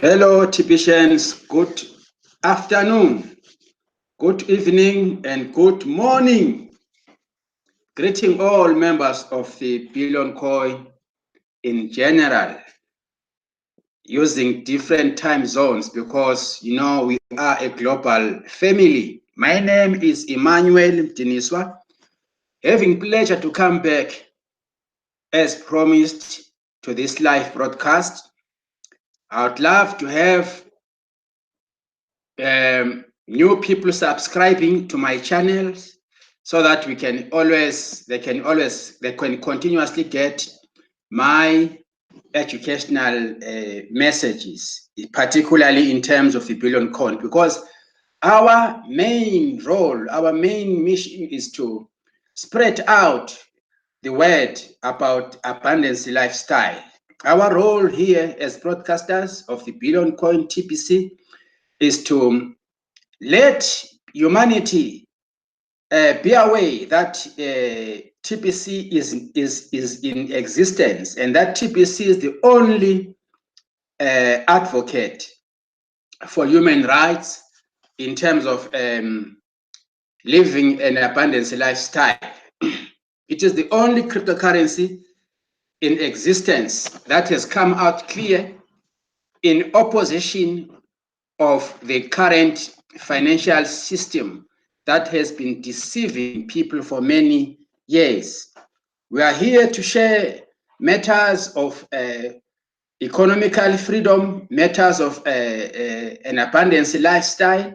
Hello, TBCians. Good afternoon, good evening, and good morning. Greeting all members of the Billion Coin in general, using different time zones because we are a global family. My name is Emmanuel Mdiniswa. Having pleasure to come back as promised to this live broadcast. I would love to have new people subscribing to my channels so that they can continuously get my educational messages, particularly in terms of the Billion Coin, because our main role, our main mission is to spread out the word about abundance lifestyle. Our role here as broadcasters of the Billion Coin TBC is to let humanity be aware that TBC is in existence, and that TBC is the only advocate for human rights in terms of living an abundance lifestyle. It is the only cryptocurrency in existence that has come out clear in opposition of the current financial system that has been deceiving people for many years. We are here to share matters of economical freedom, matters of an abundance lifestyle,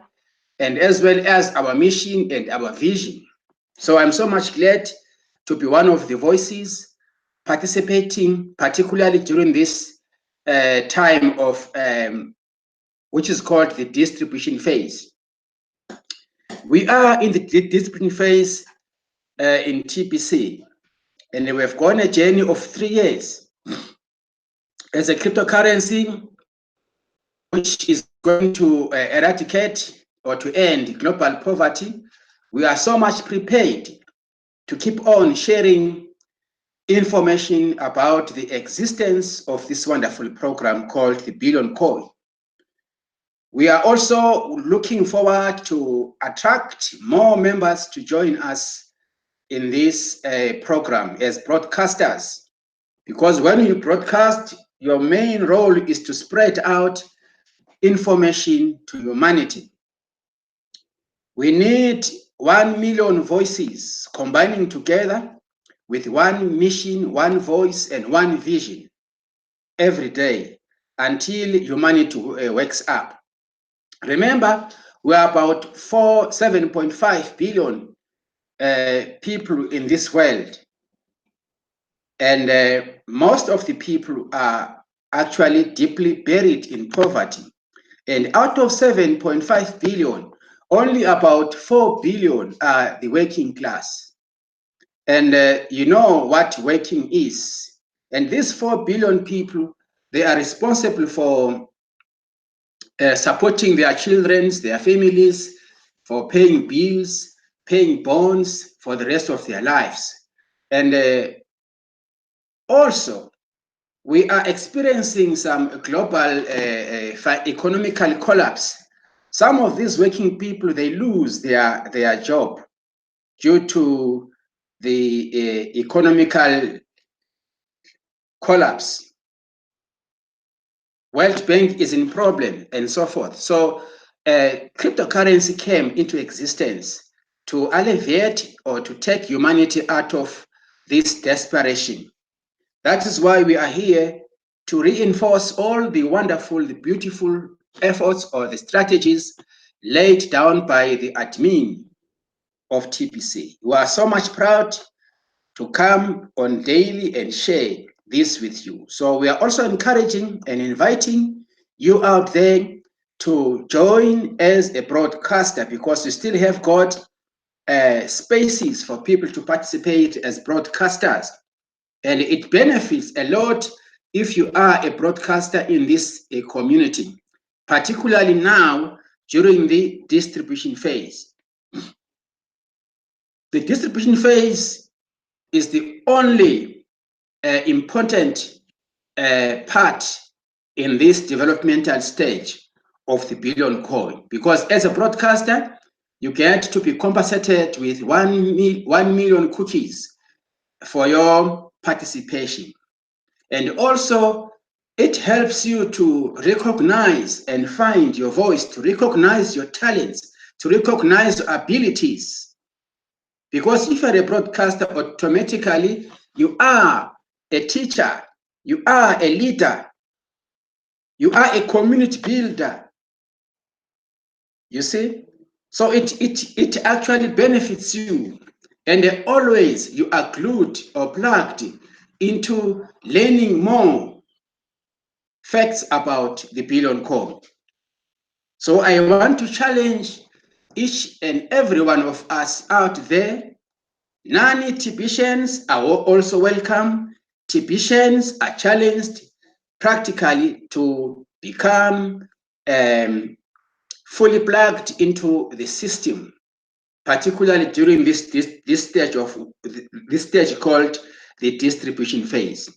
and as well as our mission and our vision. So I'm so much glad to be one of the voices participating, particularly during this time of which is called the distribution phase. We are in the distribution phase in TBC, and we have gone a journey of 3 years as a cryptocurrency which is going to eradicate or to end global poverty. We are so much prepared to keep on sharing information about the existence of this wonderful program called the Billion Coin. We are also looking forward to attract more members to join us in this program as broadcasters, because when you broadcast, your main role is to spread out information to humanity. We need 1 million voices combining together with one mission, one voice, and one vision every day until humanity wakes up. Remember, we are about 7.5 billion people in this world, and most of the people are actually deeply buried in poverty. And out of 7.5 billion, only about 4 billion are the working class. And you know what working is. And these 4 billion people, they are responsible for supporting their children, their families, for paying bills, paying bonds for the rest of their lives. And also, we are experiencing some global economical collapse. Some of these working people, they lose their job due to the economical collapse. World Bank is in problem and so forth. So cryptocurrency came into existence to alleviate or to take humanity out of this desperation. That is why we are here to reinforce all the wonderful, the beautiful efforts or the strategies laid down by the admin of TBC. We are so much proud to come on daily and share this with you. So we are also encouraging and inviting you out there to join as a broadcaster, because we still have got spaces for people to participate as broadcasters. And it benefits a lot if you are a broadcaster in this community, particularly now during the distribution phase. The distribution phase is the only important part in this developmental stage of the billion coin, because as a broadcaster, you get to be compensated with 1 million cookies for your participation. And also, it helps you to recognize and find your voice, to recognize your talents, to recognize your abilities. Because if you're a broadcaster, automatically you are a teacher, you are a leader, you are a community builder. You see? So it actually benefits you. And always you are glued or plugged into learning more facts about the billion coin. So I want to challenge each and every one of us out there. Non-TBCians are also welcome. TBCians are challenged practically to become fully plugged into the system, particularly during this stage called the distribution phase.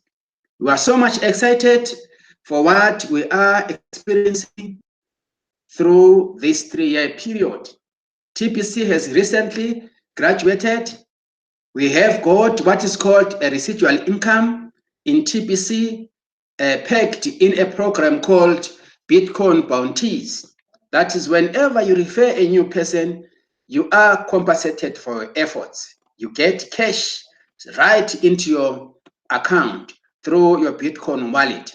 We are so much excited for what we are experiencing through this 3-year period. TBC has recently graduated. We have got what is called a residual income in TBC, pegged in a program called Bitcoin Bounties. That is, whenever you refer a new person, you are compensated for your efforts. You get cash right into your account through your Bitcoin wallet.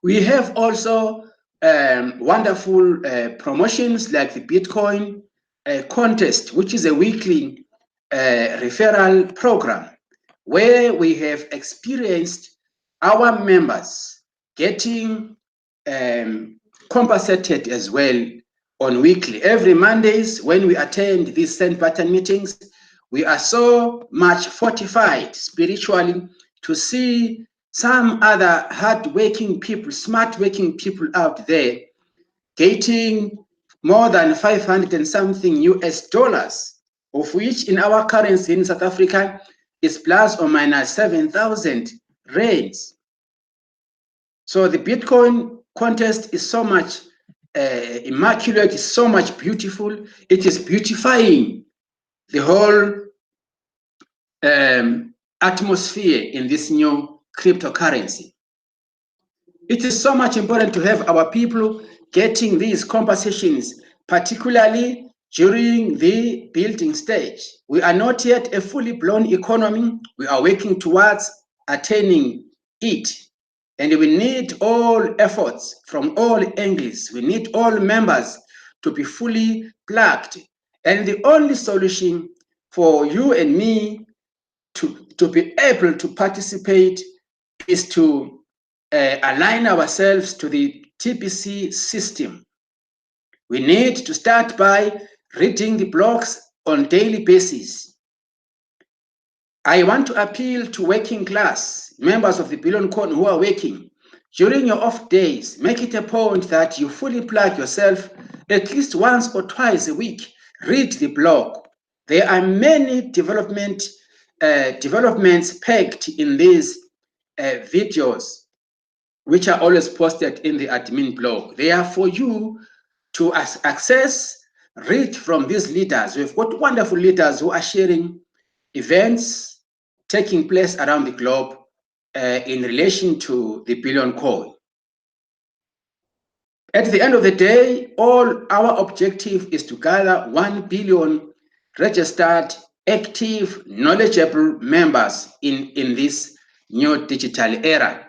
We have also wonderful promotions like the Bitcoin contest, which is a weekly referral program where we have experienced our members getting compensated as well on weekly. Every Mondays when we attend these send button meetings, we are so much fortified spiritually to see some other hard-working people, smart-working people out there getting more than 500 and something US dollars, of which in our currency in South Africa is plus or minus 7,000 rands. So the Bitcoin contest is so much immaculate, is so much beautiful. It is beautifying the whole atmosphere in this new cryptocurrency. It is so much important to have our people getting these compensations, particularly during the building stage. We are not yet a fully blown economy. We are working towards attaining it. And we need all efforts from all angles. We need all members to be fully plugged. And the only solution for you and me to be able to participate is to align ourselves to the TBC system. We need to start by reading the blogs on daily basis. I want to appeal to working class members of the Billion Coin who are working. During your off days, make it a point that you fully plug yourself at least once or twice a week. Read the blog. There are many developments pegged in these videos, which are always posted in the admin blog. They are for you to access, read from these leaders. We've got wonderful leaders who are sharing events taking place around the globe in relation to the Billion Coin. At the end of the day, all our objective is to gather 1 billion registered, active, knowledgeable members in this new digital era.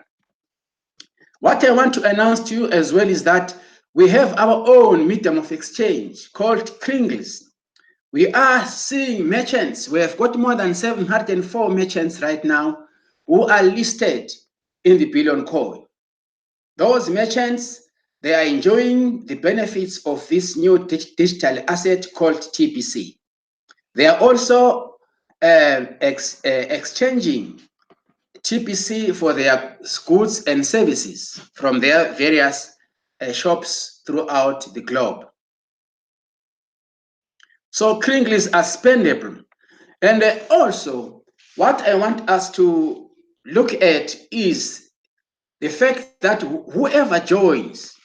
What I want to announce to you as well is that we have our own medium of exchange called Kringles. We are seeing merchants. We have got more than 704 merchants right now who are listed in the Billion Coin. Those merchants, they are enjoying the benefits of this new digital asset called TBC. They are also exchanging TBC for their goods and services from their various shops throughout the globe. So Kringles are spendable. And also, what I want us to look at is the fact that whoever joins,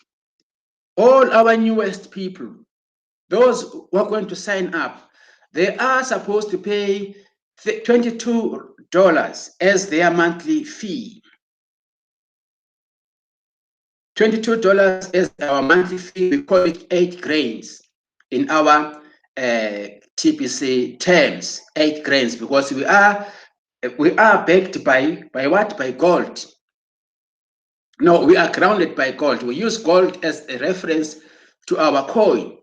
all our newest people, those who are going to sign up, they are supposed to pay $22 as their monthly fee. $22 is our monthly fee. We call it 8 grains in our TBC terms, 8 grains, because we are backed by what? By gold. No, we are grounded by gold. We use gold as a reference to our coin.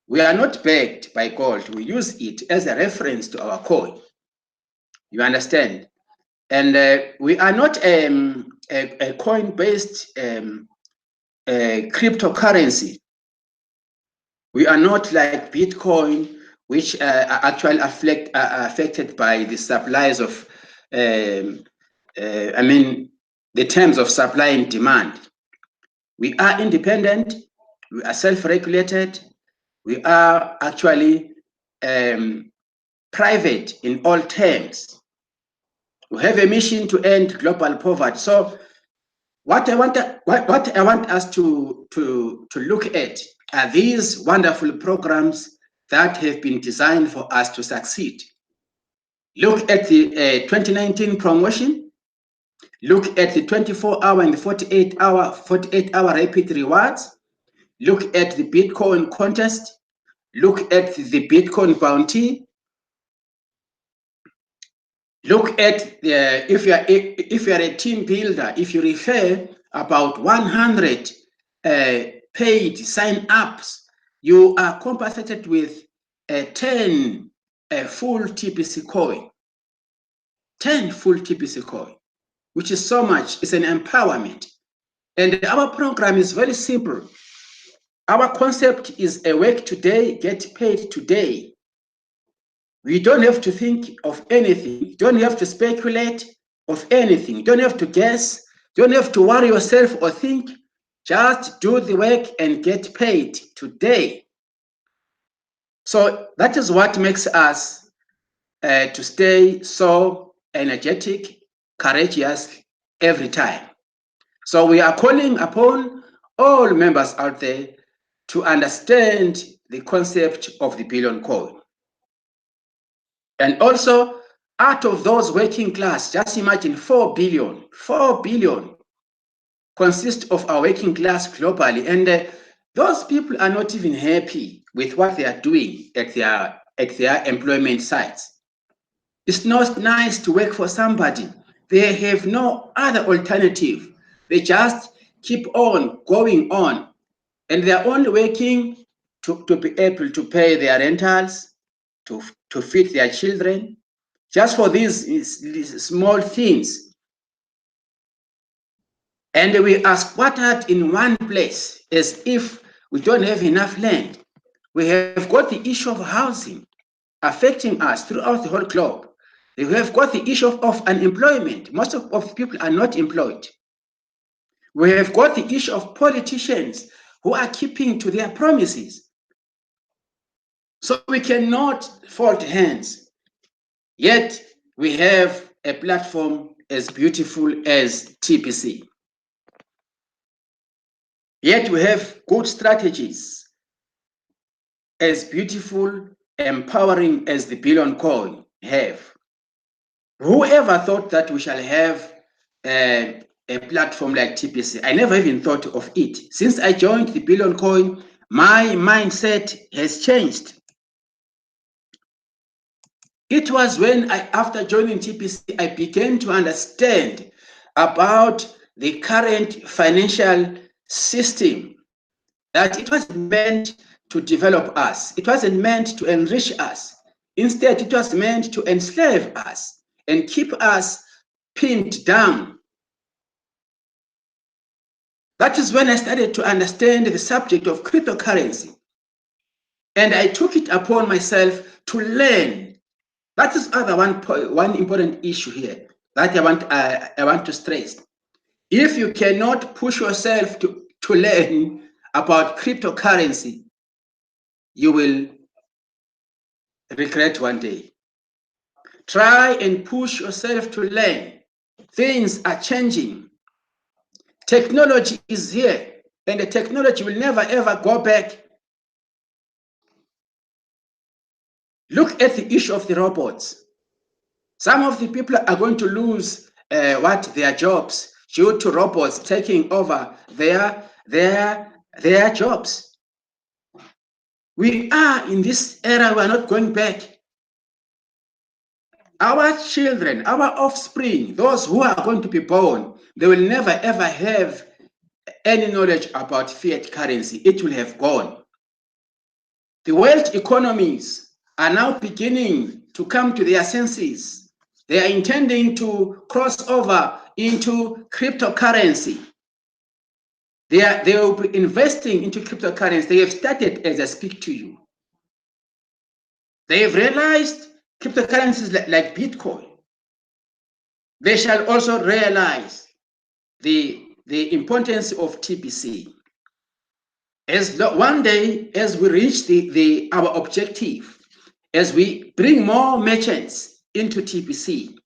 We are not backed by gold. We use it as a reference to our coin. You understand? And we are not a coin-based cryptocurrency. We are not like Bitcoin, which are actually affected by the supplies of, I mean, the terms of supply and demand. We are independent, we are self-regulated, we are actually private in all terms. We have a mission to end global poverty. So what I want us to look at are these wonderful programs that have been designed for us to succeed. Look at the 2019 promotion. Look at the 24-hour and the 48-hour rapid rewards. Look at the Bitcoin contest. Look at the Bitcoin bounty. Look at if you are a team builder, if you refer about 100 paid sign-ups, you are compensated with 10 full TBC coin. 10 full TBC coin, which is so much. It's an empowerment. And our program is very simple. Our concept is a work today, get paid today. We don't have to think of anything. You don't have to speculate of anything. You don't have to guess. You don't have to worry yourself or think. Just do the work and get paid today. So that is what makes us to stay so energetic, courageous every time. So we are calling upon all members out there to understand the concept of the billion coin. And also, out of those working class, just imagine 4 billion consist of our working class globally. And those people are not even happy with what they are doing at their employment sites. It's not nice to work for somebody. They have no other alternative. They just keep on going on. And they are only working to be able to pay their rentals, to feed their children, just for these small things. And we are squattered in one place as if we don't have enough land. We have got the issue of housing affecting us throughout the whole globe. We have got the issue of unemployment. Most of people are not employed. We have got the issue of politicians who are keeping to their promises. So we cannot fold hands. Yet we have a platform as beautiful as TBC. Yet we have good strategies as beautiful, empowering as the billion coin have. Whoever thought that we shall have a platform like TBC? I never even thought of it. Since I joined the billion coin, my mindset has changed. It was when after joining TBC, I began to understand about the current financial system, that it wasn't meant to develop us. It wasn't meant to enrich us. Instead, it was meant to enslave us and keep us pinned down. That is when I started to understand the subject of cryptocurrency. And I took it upon myself to learn. That is one important issue here that I want to stress. If you cannot push yourself to learn about cryptocurrency, you will regret one day. Try and push yourself to learn. Things are changing. Technology is here, and the technology will never ever go back. Look at the issue of the robots. Some of the people are going to lose their jobs due to robots taking over their jobs. We are in this era, we are not going back. Our children, our offspring, those who are going to be born, they will never ever have any knowledge about fiat currency. It will have gone. The world economies are now beginning to come to their senses. They are intending to cross over into cryptocurrency. They will be investing into cryptocurrency. They have started as I speak to you. They have realized cryptocurrencies like Bitcoin. They shall also realize the importance of TBC. As one day, as we reach our objective, as we bring more merchants into TBC,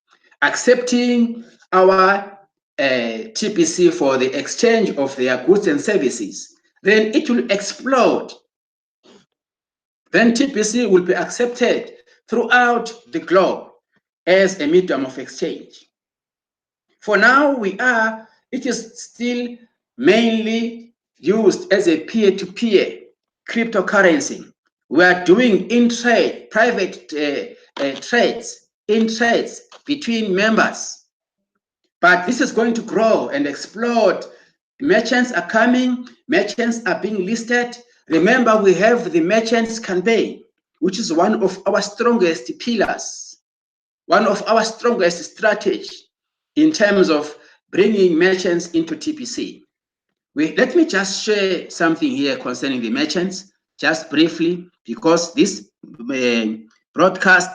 accepting our TBC for the exchange of their goods and services, then it will explode. Then TBC will be accepted throughout the globe as a medium of exchange. For now, it is still mainly used as a peer-to-peer cryptocurrency. We are doing in-trade, private trades between members. But this is going to grow and explode. Merchants are coming, merchants are being listed. Remember, we have the merchants campaign, which is one of our strongest pillars, one of our strongest strategies in terms of bringing merchants into TBC. Let me just share something here concerning the merchants, just briefly, because this broadcast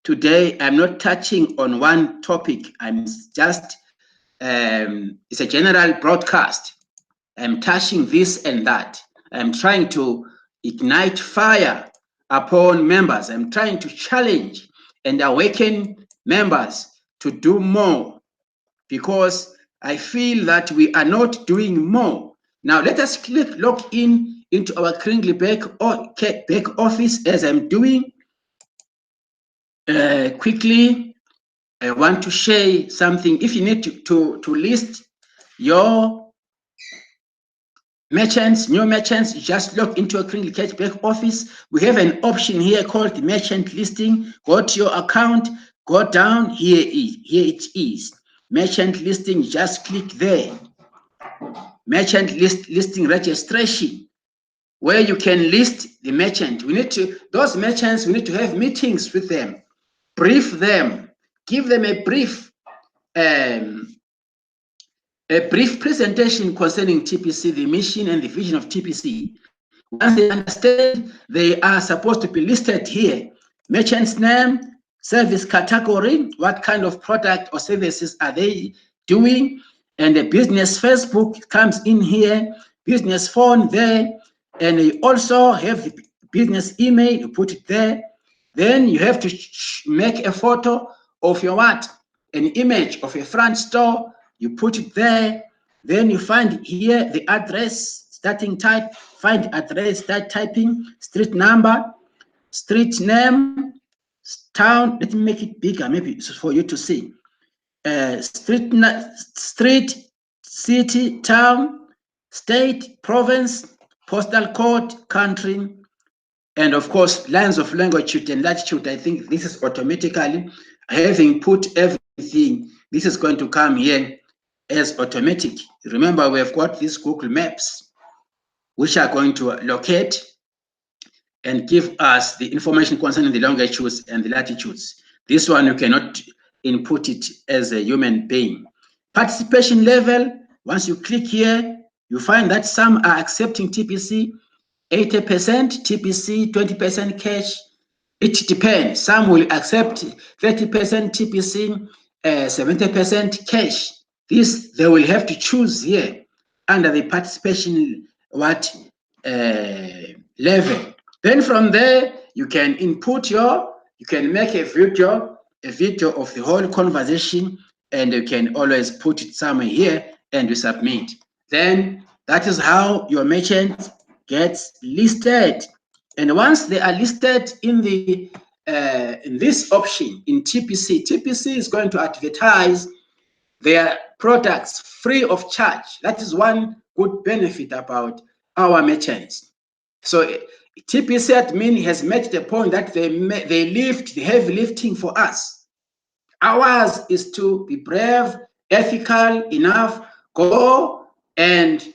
today, I'm not touching on one topic. I'm just, it's a general broadcast. I'm touching this and that. I'm trying to ignite fire upon members. I'm trying to challenge and awaken members to do more, because I feel that we are not doing more. Now let us log in into our Kringley back office as I'm doing. Quickly, I want to share something. If you need to list your merchants, new merchants, just log into a Kringley back office. We have an option here called the merchant listing. Go to your account, go down, here it is. Merchant listing, just click there. Merchant listing registration, where you can list the merchant. Those merchants, we need to have meetings with them, brief them, give them a brief presentation concerning TBC, the mission and the vision of TBC. Once they understand, they are supposed to be listed here. Merchant's name, service category, what kind of product or services are they doing, and the business Facebook comes in here, business phone there, and you also have the business email, you put it there. Then you have to make a photo of your what? An image of a front store, you put it there. Then you find here the address, starting type, find address, start typing, street number, street name, town. Let me make it bigger, maybe it's for you to see. Street, city, town, state, province, postal code, country, and of course, lines of longitude and latitude. I think this is automatically, having put everything, this is going to come here as automatic. Remember, we've got these Google Maps, which are going to locate and give us the information concerning the longitudes and the latitudes. This one, you cannot input it as a human being. Participation level, once you click here, you find that some are accepting TBC, 80% TBC, 20% cash. It depends. Some will accept 30% TBC, 70% cash. This, they will have to choose here under the participation level. Then from there, you can input you can make a video of the whole conversation, and you can always put it somewhere here and you submit. Then that is how your merchant gets listed. And once they are listed in the in this option in TBC, TBC is going to advertise their products free of charge. That is one good benefit about our merchants. So TBC admin has made the point that they lift the heavy lifting for us. Ours is to be brave, ethical enough, go and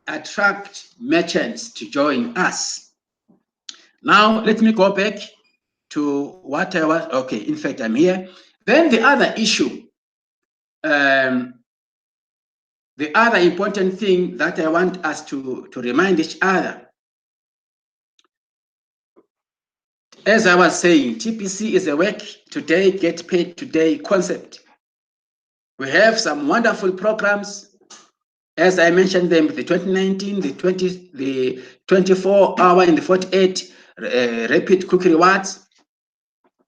attract merchants to join us. Now, let me go back to what I was, okay, in fact, I'm here. Then the other issue, the other important thing that I want us to remind each other, as I was saying, TBC is a work today, get paid today concept. We have some wonderful programs. As I mentioned them, the 2019, the 24-hour and the 48 rapid cookie rewards.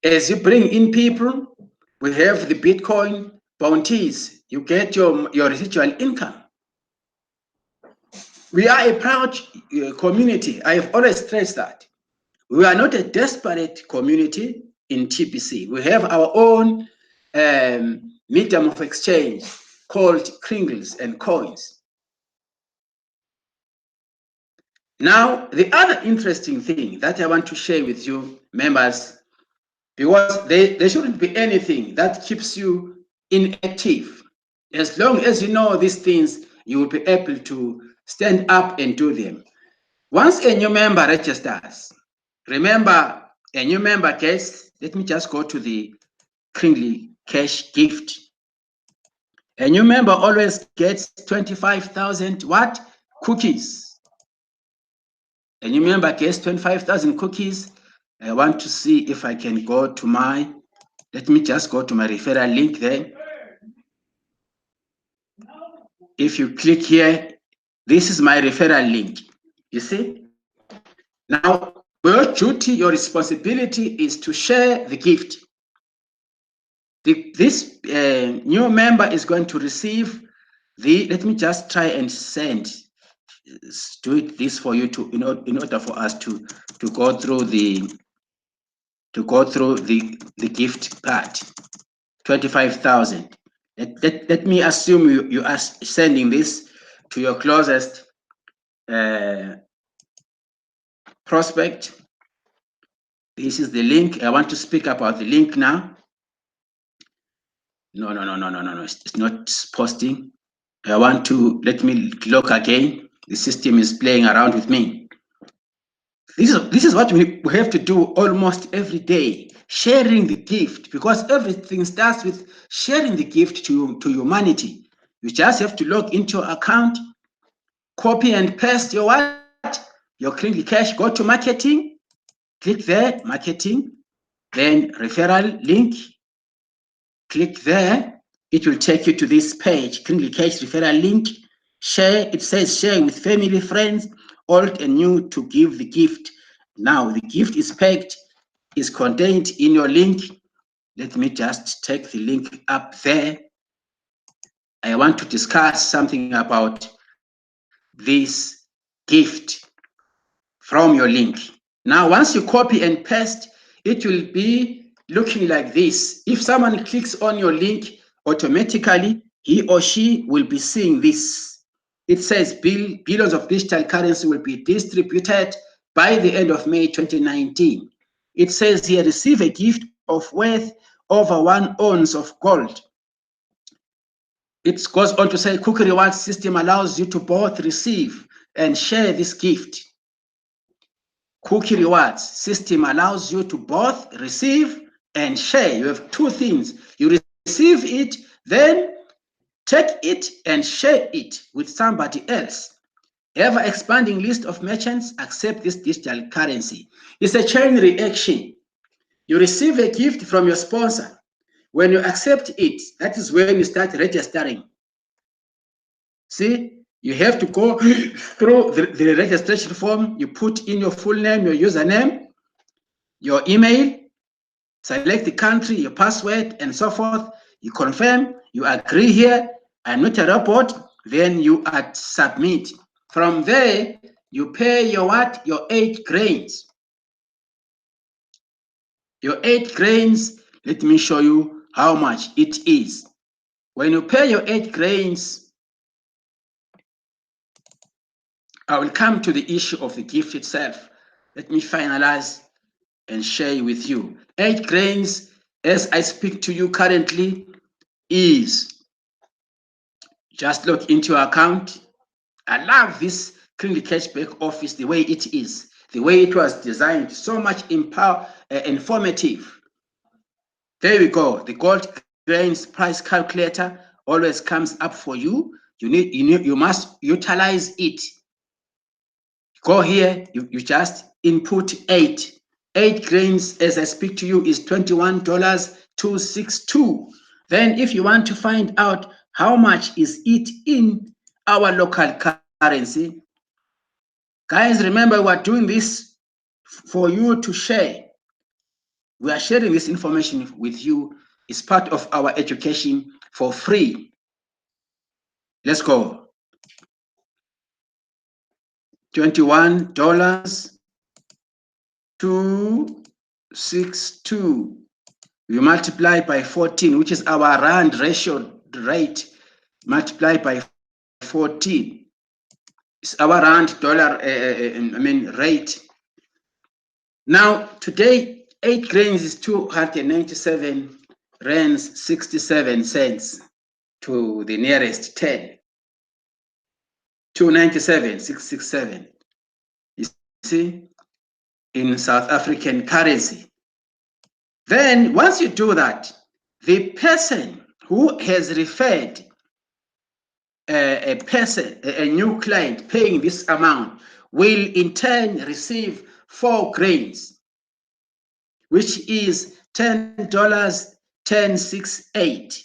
As you bring in people, we have the Bitcoin bounties. You get your residual income. We are a proud community. I have always stressed that. We are not a desperate community in TBC. We have our own medium of exchange called kringles and coins. Now, the other interesting thing that I want to share with you, members, because there shouldn't be anything that keeps you inactive. As long as you know these things, you will be able to stand up and do them. Once a new member registers, remember, a new member gets, let me just go to the Kringly Cash gift. A new member always gets 25,000 what? Cookies. A new member gets 25,000 cookies. I want to see if I can go to my, let me just go to my referral link there. If you click here, this is my referral link. You see? Now, your duty, your responsibility is to share the gift. This new member is going to receive the, let me just try and send, do this for you to, in order for us to go through the gift part. 25,000. Let me assume you are sending this to your closest prospect. This is the link. I want to speak about the link now. No. It's not posting. I want to, let me look again. The system is playing around with me. This is what we have to do almost every day, sharing the gift, because everything starts with sharing the gift to humanity. You just have to log into your account, copy and paste your what? Your Kringly Cash, go to marketing, click there, marketing, then referral link, click there. It will take you to this page, Kringly Cash referral link, share. It says share with family, friends, old and new to give the gift. Now the gift is packed, is contained in your link. Let me just take the link up there. I want to discuss something about this gift from your link. Now, once you copy and paste, it will be looking like this. If someone clicks on your link, automatically he or she will be seeing this. It says billions of digital currency will be distributed by the end of May 2019. It says here, receive a gift of worth over 1 ounce of gold. It goes on to say, cookie reward system allows you to both receive and share this gift. Cookie rewards system allows you to both receive and share. You have two things. You receive it, then take it and share it with somebody else. Ever expanding list of merchants accept this digital currency. It's a chain reaction. You receive a gift from your sponsor. When you accept it, that is when you start registering. See, you have to go through the registration form. You put in your full name, your username, your email, select the country, your password, and so forth. You confirm, you agree here. I'm not a robot. Then you add submit. From there, you pay your what? Your 8 grains. Your 8 grains, let me show you how much it is. When you pay your 8 grains, I will come to the issue of the gift itself. Let me finalize and share with you. 8 grains, as I speak to you currently, is just log into your account. I love this Kringly Cashback Office, the way it is, the way it was designed, so much informative. There we go. The gold grains price calculator always comes up for you. You must utilize it. Go here, you just input 8. 8 grains, as I speak to you, is $21.262. Then if you want to find out how much is it in our local currency, guys, remember we're doing this for you to share. We are sharing this information with you. It's part of our education for free. Let's go. $21.262. You multiply by 14, which is our rand ratio rate, multiply by 14. It's our rand dollar, rate. Now, today, 8 grains is 297 rands 67 cents to the nearest 10. 297,667. You see, in South African currency. Then, once you do that, the person who has referred a new client paying this amount will in turn receive 4 grains, which is $10.1068.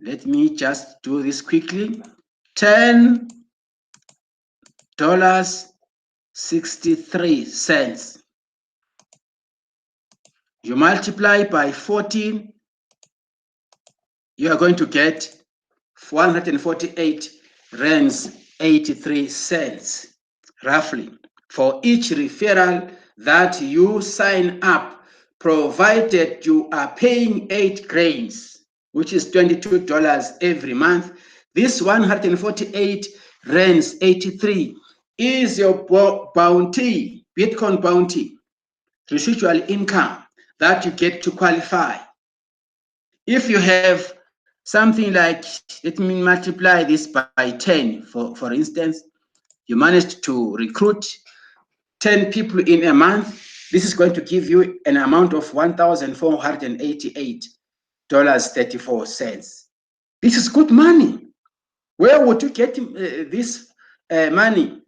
Let me just do this quickly. $10.63. You multiply by 14, you are going to get 148 rands 83 cents, roughly, for each referral that you sign up, provided you are paying 8 grains, which is $22 every month. This 148 rands 83 is your bounty, Bitcoin bounty, residual income that you get to qualify. If you have something like, let me multiply this by 10, for instance, you managed to recruit 10 people in a month, this is going to give you an amount of $1,488.34. This is good money. Where would you get this money?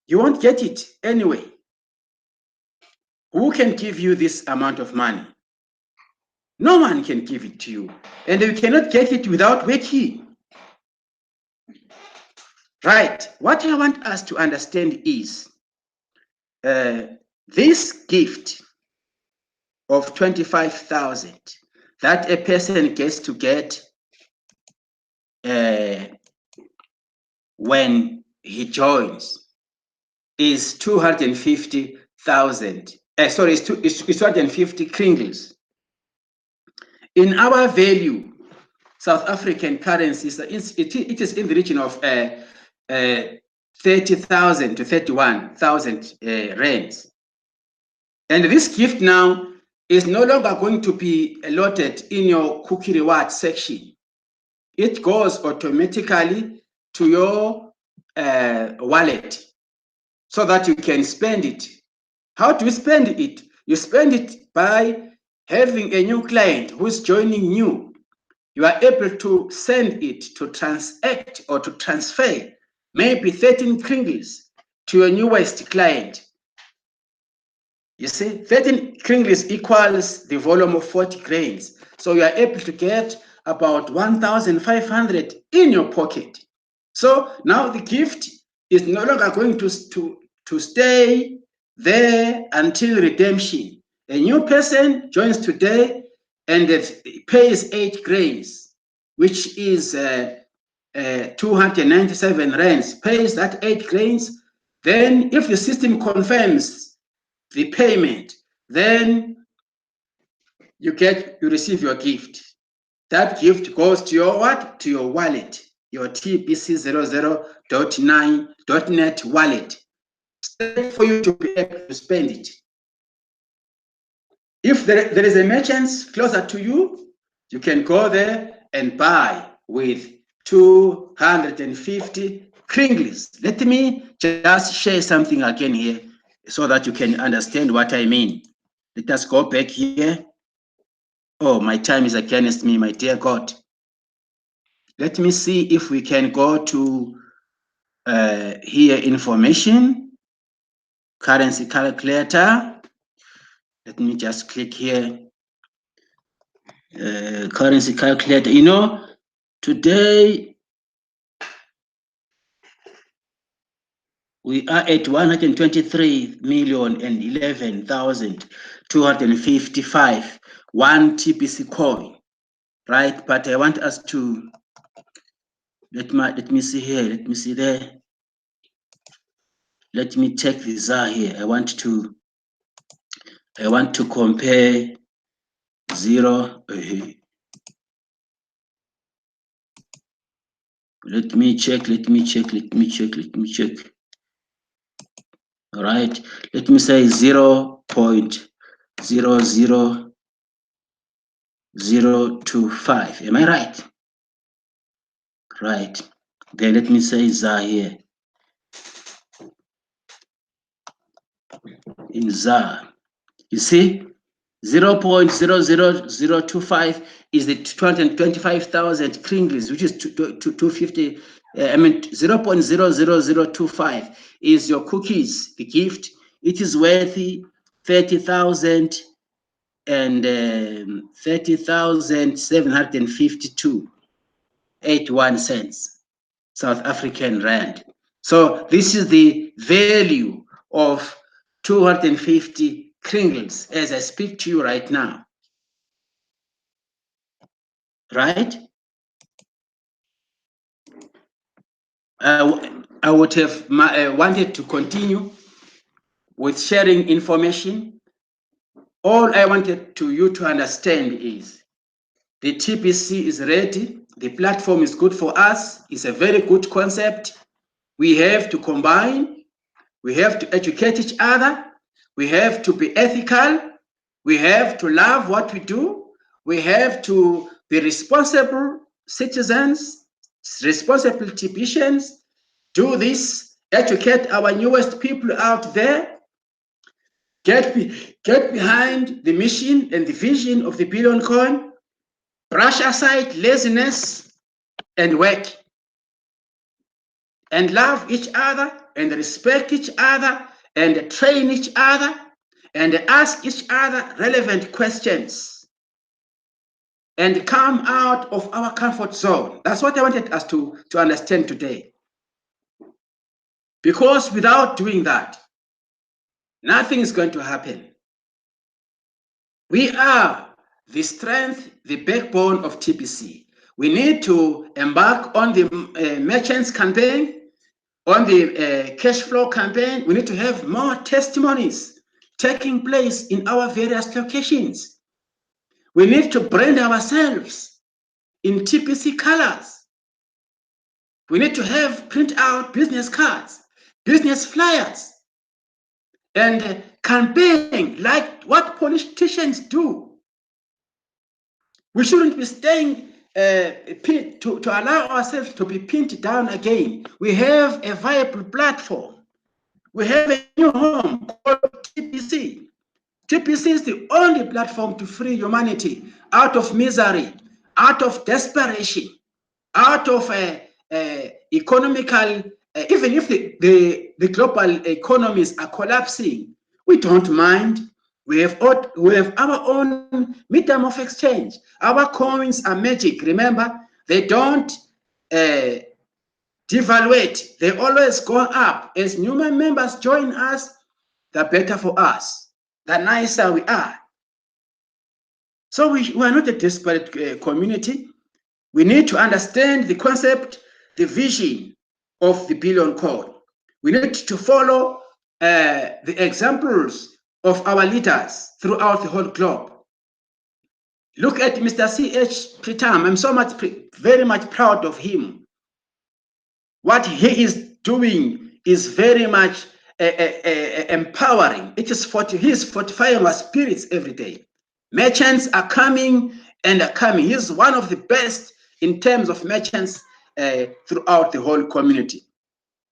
You won't get it anyway. Who can give you this amount of money? No one can give it to you. And you cannot get it without working. Right. What I want us to understand is this gift of 25,000 that a person gets to get when he joins is 250,000. It's 250 kringles. In our value, South African currencies, it is in the region of 30,000 to 31,000 rands. And this gift now is no longer going to be allotted in your cookie reward section. It goes automatically to your wallet so that you can spend it. How do you spend it? You spend it by having a new client who's joining you. You are able to send it, to transact or to transfer maybe 13 kringles to your newest client. You see, 13 kringles equals the volume of 40 grains. So you are able to get about 1,500 in your pocket. So now the gift is no longer going to stay there until redemption. A new person joins today and it pays 8 grains, which is 297 rands, pays that 8 grains. Then if the system confirms the payment, then you receive your gift. That gift goes to your what? To your wallet, your TBC00.9.net wallet, for you to be able to spend it. If there is a merchant closer to you, you can go there and buy with 250 kringles. Let me just share something again here so that you can understand what I mean. Let us go back here. Oh, my time is against me, my dear God. Let me see if we can go to here, information, currency calculator. Let me just click here. Currency calculator. You know, today we are at 123,011,255 one TBC coin, right? But I want us to let me see here. Let me see there. Let me take the ZAR here. I want to compare 0. Let me check. All right. Let me say 0.00025. Am I right? Right. Then let me say ZAR here. In ZAR, you see, 0.00025 is the 225,000 kringles, which is 250. 0.00025 is your cookies, the gift. It is worthy 30,000 and 30,752.81 cents, South African rand. So this is the value of 250 kringles as I speak to you right now. Right? I would have wanted to continue with sharing information. All I wanted you to understand is the TBC is ready. The platform is good for us. It's a very good concept. We have to combine. We have to educate each other. We have to be ethical. We have to love what we do. We have to be responsible citizens, responsible TBCians. Do this, educate our newest people out there. Get behind the mission and the vision of the billion coin. Brush aside laziness and work. And love each other and respect each other and train each other and ask each other relevant questions and come out of our comfort zone. That's what I wanted us to understand today. Because without doing that, nothing is going to happen. We are the strength, the backbone of TBC. We need to embark on the merchants campaign, on the cash flow campaign. We need to have more testimonies taking place in our various locations. We need to brand ourselves in TBC colors. We need to have print out business cards, business flyers, and campaign like what politicians do. We shouldn't be staying to allow ourselves to be pinned down again. We have a viable platform. We have a new home called TBC. TBC is the only platform to free humanity out of misery, out of desperation, out of economical, even if the global economies are collapsing, we don't mind. We have our own medium of exchange. Our coins are magic. Remember, they don't devaluate. They always go up. As new members join us, the better for us, the nicer we are. So we are not a desperate community. We need to understand the concept the vision of the Billion Code. We need to follow the examples of our leaders throughout the whole globe. Look at Mr. C.H. Pritam. I'm very much proud of him. What he is doing is very much empowering. He's fortifying our spirits every day. Merchants are coming and are coming. He's one of the best in terms of merchants throughout the whole community.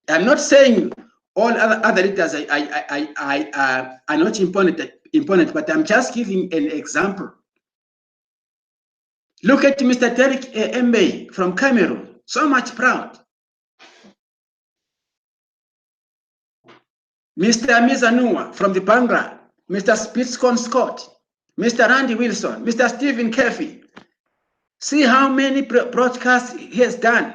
I'm not saying all other leaders are not important, but I'm just giving an example. Look at Mr. Derek Mbe from Cameroon, so much proud. Mr. Mizanua from the Bangla, Mr. Spitzcon Scott, Mr. Randy Wilson, Mr. Stephen Kefi. See how many broadcasts he has done.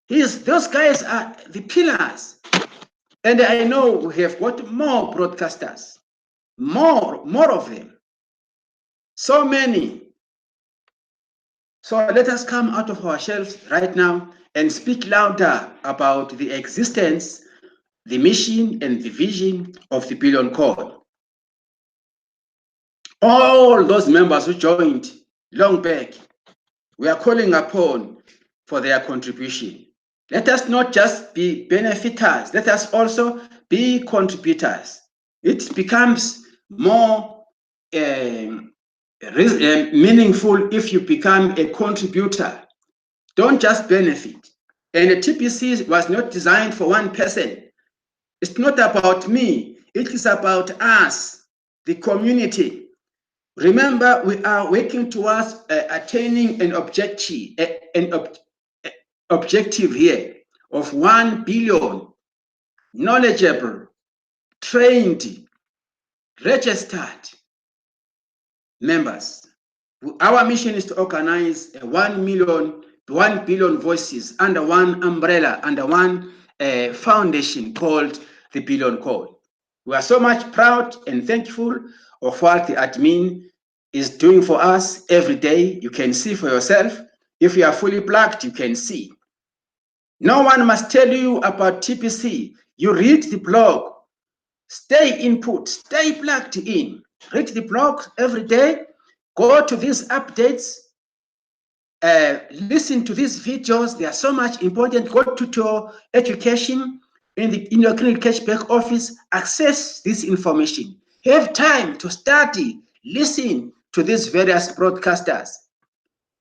Those guys are the pillars. And I know we have got more broadcasters, more of them. So many. So let us come out of our shelves right now and speak louder about the existence, the mission, and the vision of the Billion Code. All those members who joined long back, we are calling upon for their contribution. Let us not just be benefiters, let us also be contributors. It becomes more meaningful if you become a contributor. Don't just benefit. And the TBC was not designed for one person. It's not about me. It is about us, the community. Remember, we are working towards attaining an objective here of 1 billion knowledgeable, trained, registered members. Our mission is to organize 1 billion voices under one umbrella, under one foundation called the Billion Code. We are so much proud and thankful of what the admin is doing for us every day. You can see for yourself. If you are fully plugged, you can see. No one must tell you about TBC. You read the blog. Stay input. Stay plugged in. Read the blog every day. Go to these updates. Listen to these videos. They are so much important. Go to your education in your clinical cashback office. Access this information. Have time to study. Listen to these various broadcasters.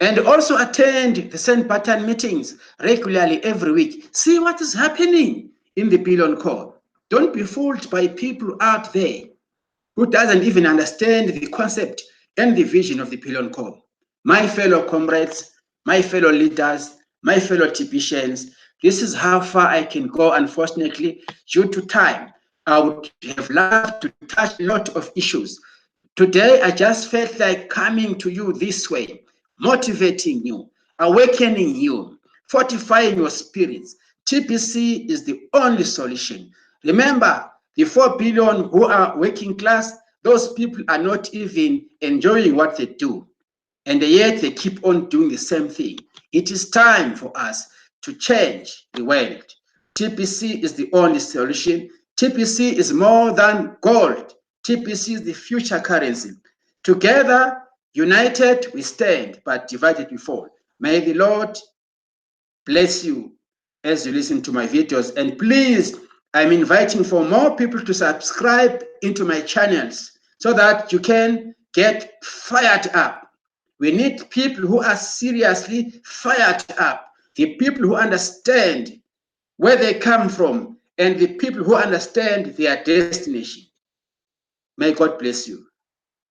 And also attend the send button meetings regularly every week. See what is happening in the Billion Code. Don't be fooled by people out there who doesn't even understand the concept and the vision of the Billion Code. My fellow comrades, my fellow leaders, my fellow TBCians, this is how far I can go. Unfortunately, due to time, I would have loved to touch a lot of issues. Today, I just felt like coming to you this way, motivating you, awakening you, fortifying your spirits. TBC is the only solution. Remember, the 4 billion who are working class, those people are not even enjoying what they do. And yet they keep on doing the same thing. It is time for us to change the world. TBC is the only solution. TBC is more than gold. TBC is the future currency. Together, united, we stand, but divided we fall. May the Lord bless you as you listen to my videos. And please, I'm inviting for more people to subscribe into my channels so that you can get fired up. We need people who are seriously fired up, the people who understand where they come from, and the people who understand their destination. May God bless you.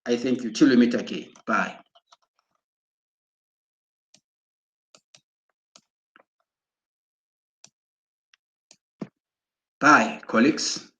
I thank you. Till we meet again. Bye. Bye, colleagues.